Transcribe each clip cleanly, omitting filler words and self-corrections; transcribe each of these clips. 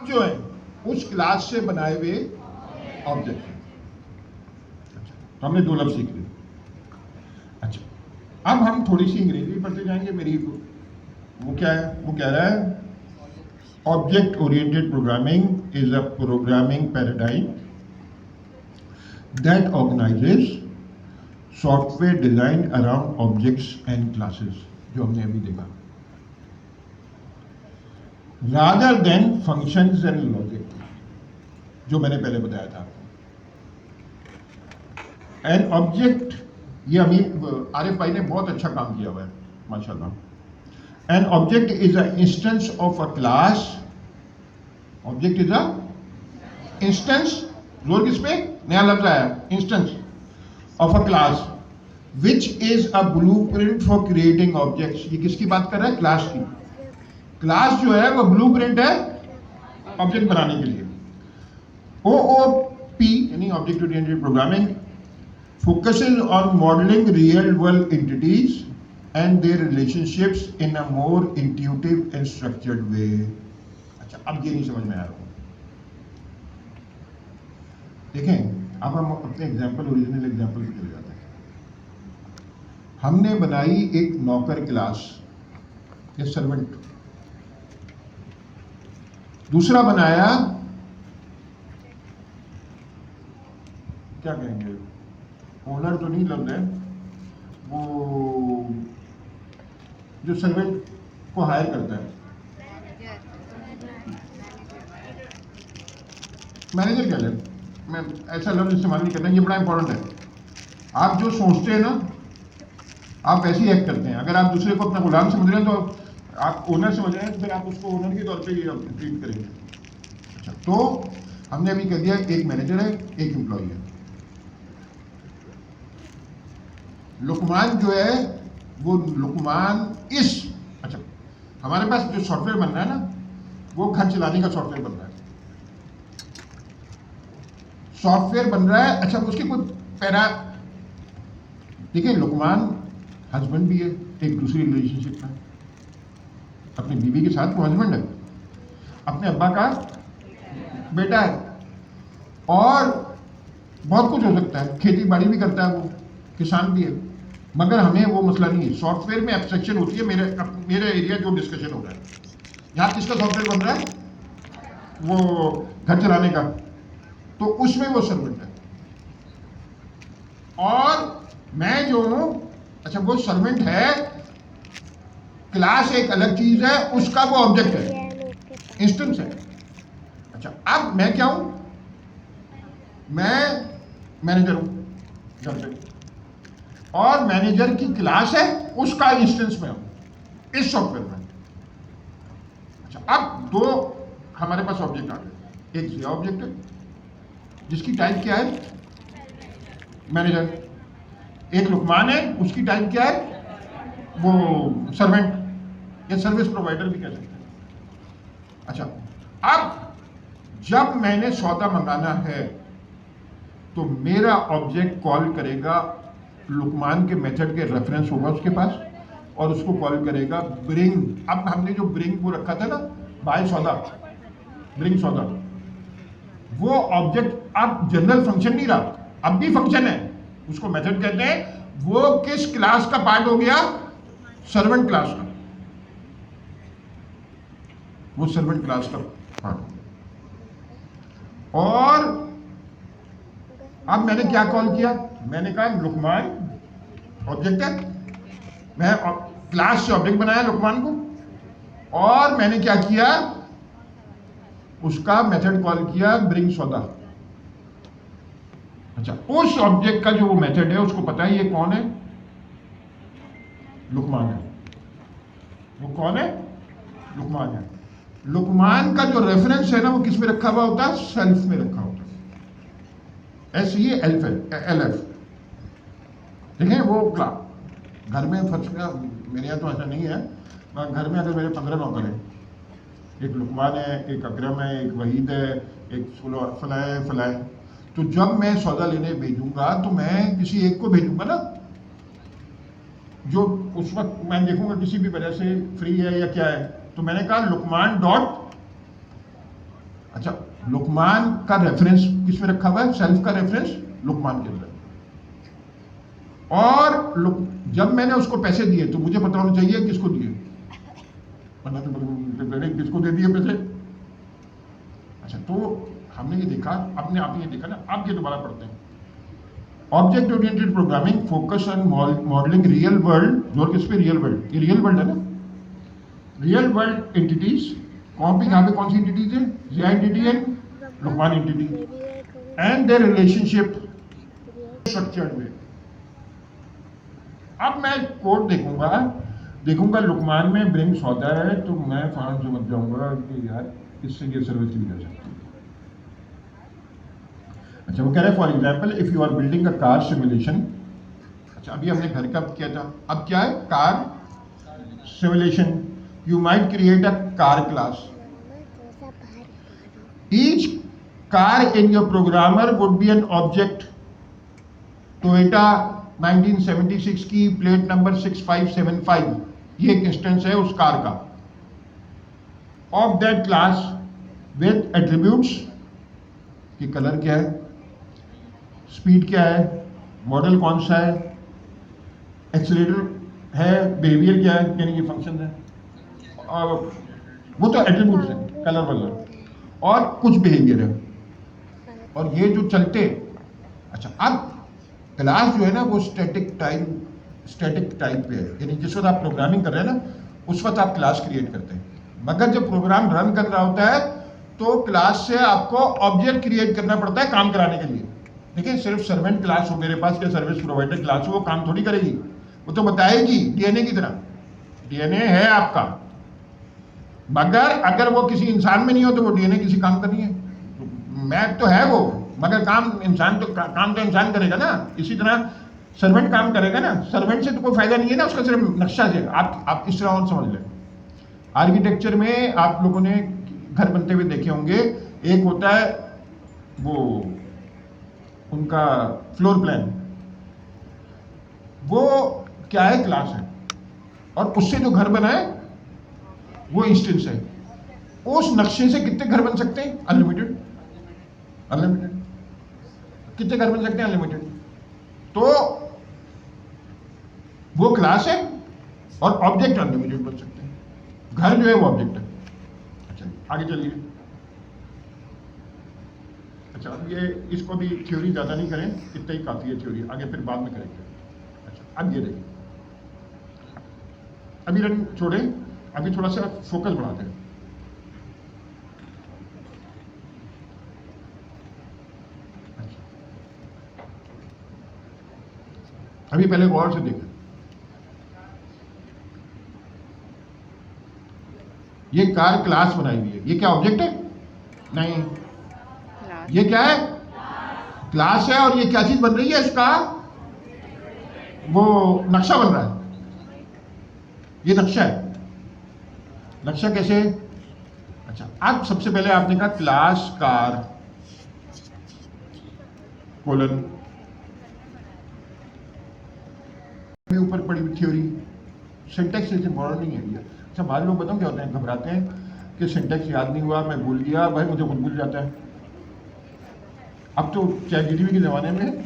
जो है उस क्लास से बनाए हुए ऑब्जेक्ट हैं। अच्छा, तो हमने 2 लफ्ज सीख लिए। अच्छा, अब हम थोड़ी सी अंग्रेजी पढ़ते जाएंगे। मेरी वो क्या है, वो कह रहा है object oriented programming is a programming paradigm that organises software design around objects and classes, जो हमने अभी देखा, rather than functions and logic, जो मैंने पहले बताया था। एन ऑब्जेक्ट, ये अमीर आरिफ भाई ने बहुत अच्छा काम किया हुआ है माशाल्लाह। An object is a instance of a class, object is a instance, जोर किस पे, नया लफ्ज आया, instance of a class which is a blueprint for creating objects. ये किसकी बात कर रहा है, क्लास की। क्लास जो है वो ब्लूप्रिंट है ऑब्जेक्ट बनाने के लिए। OOP यानी object oriented programming focuses on modeling real world entities and their relationships in a more intuitive and structured way। अच्छा, अब ये नहीं समझ में आ रहा हूँ। देखें, अब हम अपने एग्जाम्पल, ओरिजिनल एग्जाम्पल पे चले जाते हैं। हमने बनाई एक नौकर क्लास या सर्वेंट, दूसरा बनाया क्या कहेंगे, ओनर तो नहीं लफ्ज है, वो जो सर्वेंट को हायर करता है, मैनेजर कह लें, मैं ऐसा लफ्ज इस्तेमाल नहीं करता, ये बड़ा इंपॉर्टेंट है। आप जो सोचते हैं ना, आप ऐसे ही एक्ट करते हैं। अगर आप दूसरे को अपना गुलाम समझ रहे हैं तो आप ओनर समझ रहे हैं, तो फिर आप उसको ओनर के तौर पे ये ट्रीट करेंगे। अच्छा, तो हमने अभी कह दिया एक मैनेजर है, एक एम्प्लॉय है। लुकमान जो है वो लुकमान इस, अच्छा, हमारे पास जो सॉफ्टवेयर बन रहा है ना, वो घर चलाने का सॉफ्टवेयर बन रहा है, सॉफ्टवेयर बन रहा है। अच्छा, उसके कोई पैरा, देखिए लुकमान हस्बैंड भी है, एक दूसरी रिलेशनशिप में अपनी बीवी के साथ, वो हस्बैंड है, अपने अब्बा का बेटा है, और बहुत कुछ हो सकता है, खेती बाड़ी भी करता है, वो किसान भी है। मगर हमें वो मसला नहीं है। सॉफ्टवेयर में एब्स्ट्रैक्शन होती है। मेरे एरिया जो डिस्कशन हो रहा है, यहाँ किसका सॉफ्टवेयर बन रहा है, वो घर चलाने का, तो उसमें वो सर्वेंट है। और मैं जो हूं, अच्छा, वो सर्वेंट है, क्लास एक अलग चीज है, उसका वो ऑब्जेक्ट है, इंस्टेंस है। अच्छा, अब मैं क्या हूं, मैं मैनेजर हूं घर पे, और मैनेजर की क्लास है, उसका इंस्टेंस में हूं इस सॉफ्टवेयर में। अच्छा, अब 2 हमारे पास ऑब्जेक्ट आ गए। एक जिया ऑब्जेक्ट है जिसकी टाइप क्या है, मैनेजर। एक लुकमान है, उसकी टाइप क्या है, वो सर्वेंट या सर्विस प्रोवाइडर भी कह सकते हैं। अच्छा, अब जब मैंने सौदा मंगाना है तो मेरा ऑब्जेक्ट कॉल करेगा, लुकमान के मेथड के रेफरेंस होगा उसके पास, और उसको कॉल करेगा ब्रिंग। अब हमने जो ब्रिंग वो रखा था ना, बाय सौदा, ब्रिंग सौदा, वो ऑब्जेक्ट अब जनरल फंक्शन नहीं रहा, अब भी फंक्शन है, उसको मेथड कहते हैं। वो किस क्लास का पार्ट हो गया, सर्वेंट क्लास का, वो सर्वेंट क्लास का पार्ट हो गया। और अब मैंने क्या कॉल किया, मैंने कहा लुकमान ऑब्जेक्ट है, मैं क्लास से ऑब्जेक्ट बनाया लुकमान को, और मैंने क्या किया, उसका मेथड कॉल किया ब्रिंग सौदा। अच्छा, उस ऑब्जेक्ट का जो वो मेथड है, उसको पता है ये कौन है, लुकमान है। वो कौन है, लुकमान है। लुकमान का जो रेफरेंस है ना, वो किस में रखा हुआ होता है, सेल्फ में रखा होता है, SELF। देखें, वो घर में फर्ज का, मेरे यहाँ तो ऐसा नहीं है, घर में अगर मेरे 15 नौकर हैं, एक लुकमान है, एक अकरम है, एक वहीद है, एक फलाए, तो जब मैं सौदा लेने भेजूंगा तो मैं किसी एक को भेजूंगा ना, जो उस वक्त मैं देखूंगा किसी भी वजह से फ्री है या क्या है, तो मैंने कहा लुकमान डॉट अच्छा, लुकमान का रेफरेंस किस में रखा हुआ है? सेल्फ का रेफरेंस लुकमान के अंदर। और जब मैंने उसको पैसे दिए तो मुझे पता होना चाहिए किसको दिए, वरना तो मैंने किसको दे दिए पैसे। अच्छा, तो हमने ये देखा, अपने आप ये देखा ना, आप ये दोबारा पढ़ते हैं। Object oriented programming focus on modelling real world, जोर किस पे? Real world. ये रियल वर्ल्ड है ना, रियल वर्ल्ड एंटिटीज। कौन पे, यहाँ पे कौन सी एंटिटीज है? जिया एंटिटी है, Luqman entity, and their relationship structured way. अब मैं कोड देखूंगा लुकमान में ब्रिंग्स होता है, तो मैं फौरन समझ जाऊंगा कि यार इससे ये सर्विस ली जा सकती है। अच्छा, वो कह रहे हैं for example if you are building a car simulation. अच्छा, अभी हमने घर का किया था, अब क्या है? Car simulation. You might create a car class. Each car in your programmer would be an object. Toyota 1976 की प्लेट नंबर 6575, ये एक इंस्टेंस है उस कार का। Of that class with attributes कि कलर क्या है, स्पीड क्या है, मॉडल कौन सा है, एक्सीलरेटर है, बिहेवियर क्या है, यानी कि फंक्शन है, और वो तो एट्रीब्यूट्स है, कलर वलर, और कुछ बिहेवियर है, और ये जो चलते। अच्छा, अब क्लास जो है ना वो स्टैटिक टाइप पे है, यानी जिस वक्त आप प्रोग्रामिंग कर रहे हैं ना उस वक्त आप क्लास क्रिएट करते हैं, मगर जब प्रोग्राम रन कर रहा होता है तो क्लास से आपको ऑब्जेक्ट क्रिएट करना पड़ता है काम कराने के लिए। देखिए, सिर्फ सर्वेंट क्लास हो मेरे पास या सर्विस प्रोवाइडर क्लास हो, वो काम थोड़ी करेगी, वो तो बताएगी डीएनए की तरह। डीएनए है आपका, मगर अगर वो किसी इंसान में नहीं हो तो वो डीएनए किसी काम का नहीं है। मैप तो है वो, मगर काम तो इंसान करेगा ना। इसी तरह सर्वेंट काम करेगा ना, सर्वेंट से तो कोई फायदा नहीं है ना, उसका सिर्फ नक्शा से। आप इस तरह और समझ लें। आर्किटेक्चर में आप लोगों ने घर बनते हुए देखे होंगे, एक होता है वो उनका फ्लोर प्लान, वो क्या है? क्लास है, और उससे जो घर बना है वो इंस्टेंस है। उस नक्शे से कितने घर बन सकते हैं? अनलिमिटेड। कितने घर बन सकते हैं? अनलिमिटेड। तो वो क्लास है और ऑब्जेक्ट अनलिमिटेड बन सकते हैं। घर जो है वो ऑब्जेक्ट है। अच्छा, आगे चलिए। अच्छा, अब ये इसको भी थ्योरी ज़्यादा नहीं करें, इतना ही काफ़ी है थ्योरी, आगे फिर बाद में करेंगे। अच्छा, अब ये देखिए, अभी रन छोड़ें, अभी थोड़ा सा फोकस बढ़ाते हैं। अच्छा, अभी पहले गौर से देखें, ये कार क्लास बनाई हुई है, ये क्या ऑब्जेक्ट है? नहीं, ये क्या है? क्लास है। और ये क्या चीज बन रही है? इसका वो नक्शा बन रहा है, ये नक्शा है। नक्शा कैसे? अच्छा, अब सबसे पहले आपने कहा क्लास कार कोलन, ऊपर पड़ी हुई थ्योरी। सिंटेक्स इज इंपॉर्टेंट नहीं है ये। अच्छा, बाद लोग बताऊं क्या होते हैं, घबराते हैं कि सिंटेक्स याद नहीं हुआ, मैं भूल गया। भाई मुझे खुद भूल जाता है, अब तो ChatGPT के ज़माने में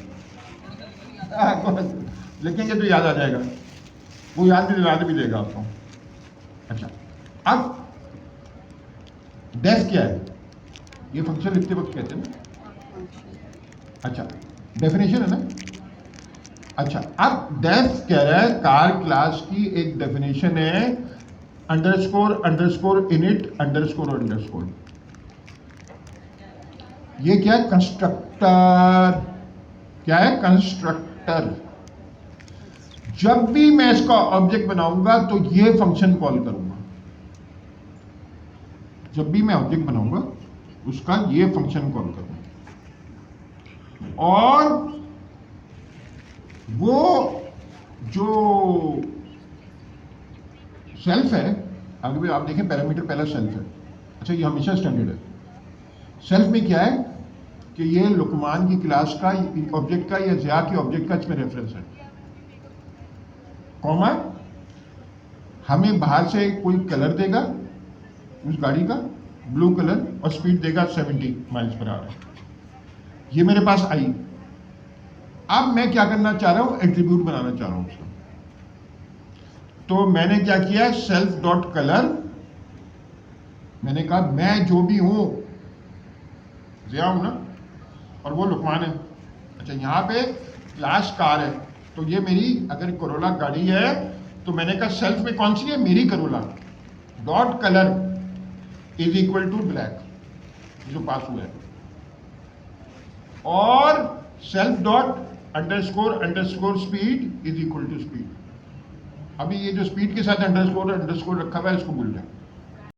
लिखेंगे तो याद आ जाएगा, वो याद भी दिला भी देगा आपको। अच्छा, अब डेफ क्या है? ये फंक्शन लिखते वक्त कहते हैं ना। अच्छा, डेफिनेशन है ना। अच्छा, अब डेफ कह रहा है कार क्लास की एक डेफिनेशन है, underscore underscore init underscore underscore. ये क्या है? कंस्ट्रक्टर। क्या है? कंस्ट्रक्टर। जब भी मैं इसका ऑब्जेक्ट बनाऊंगा तो ये फंक्शन कॉल करूंगा। जब भी मैं ऑब्जेक्ट बनाऊंगा उसका ये फंक्शन कॉल करूंगा, और वो जो सेल्फ है, आगे भी आप देखें पैरामीटर पहला सेल्फ है। अच्छा, ये हमेशा स्टैंडर्ड है। सेल्फ में क्या है कि ये लुकमान की क्लास का ऑब्जेक्ट का या जिया के ऑब्जेक्ट का इसमें रेफरेंस है। कॉमा, हमें बाहर से कोई कलर देगा उस गाड़ी का, ब्लू कलर और स्पीड देगा 70 माइल्स पर आवर। ये मेरे पास आई। अब मैं क्या करना चाह रहा हूं, एट्रीब्यूट बनाना चाह रहा हूं उसका। तो मैंने क्या किया, सेल्फ डॉट कलर, मैंने कहा मैं जो भी हूं, जिया हूं ना, और वो लुकमान है। अच्छा, यहां पे क्लास कार है, तो ये मेरी अगर करोला गाड़ी है तो मैंने कहा सेल्फ में कौन सी है, मेरी Corolla, dot colour is equal to black, जो पास हुआ है, और self dot underscore speed is equal to speed. अभी ये जो स्पीड के साथ अंडरस्कोर रखा हुआ है इसको भूल जाए।